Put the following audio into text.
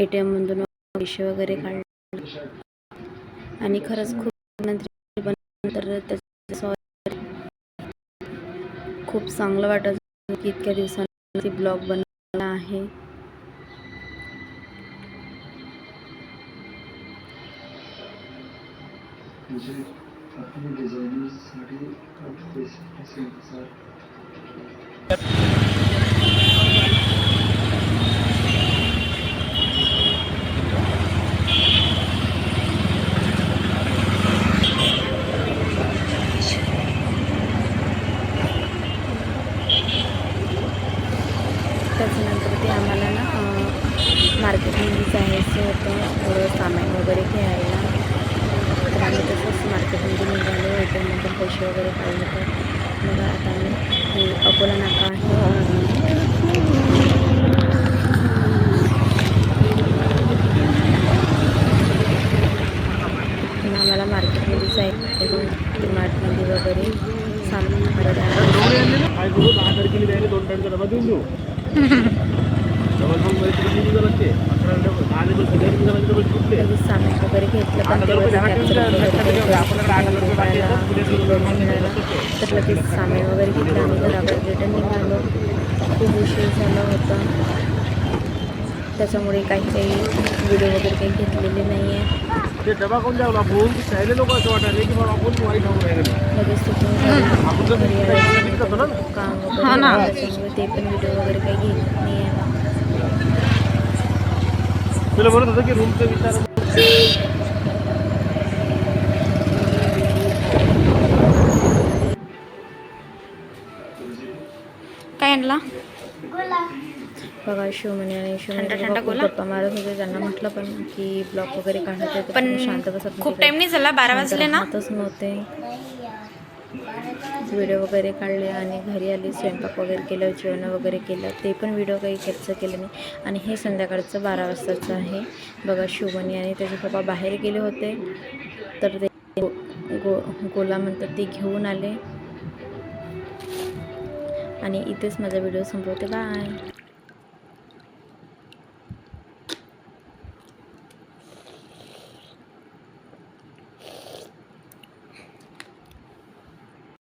ATM मधून पैसे वगैरे काढले आणि खरंच खूप नंतर त्याचं खूप चांगलं वाटत की इतक्या दिवसांनी ब्लॉग बनवला आहे. त्याच्यानंतर ते आम्हाला ना मार्केटमध्ये जायचं होतं थोडं सामान वगैरे घ्यायला. तर आम्ही तसंच मार्केटमध्ये निघालो. ATMमधून पैसे वगैरे काढले. तर मग आता आम्ही अकोला नाका आहे आम्हाला मार्केटमध्ये जायचं मार्टमध्ये वगैरे सामान सामान वगैरे घेतलं पण तर लगेच सामान वगैरे घेतलं आम्ही घराकडे रिटर्न निघालो. खूप उशीर झाला होता त्याच्यामुळे काही व्हिडिओ वगैरे काही घेतलेले नाही आहे. डबा कोण जावला फोन सायले लोक असं वाटायला की मला आपण वाईट होऊन राहिले लगेच काम वगैरे त्याच्यामुळे ते पण व्हिडिओ वगैरे काही घेत नाही आहे. तुला म्हणत होतं की रूमचा विचार काय आणला बघा. शिवमणी आणि शिवमणी गप्पा मारत होते. त्यांना म्हटलं पण की ब्लॉग वगैरे काढायचे पण शांत बसत खूप टाइम नाही झाला 12 वाजले ना नव्हते. व्हिडिओ वगैरे काढले आणि घरी आली स्वयंपाक वगैरे केलं जेवण वगैरे केलं ते पण व्हिडिओ काही कॅप्चर केले नाही. आणि हे संध्याकाळचं 12 वाजताचं आहे बघा. शिवमणी आणि त्याचे पप्पा बाहेर गेले होते तर ते गोला म्हणतात ते घेऊन आले आणि इथेच माझा व्हिडिओ संपवते. बाय.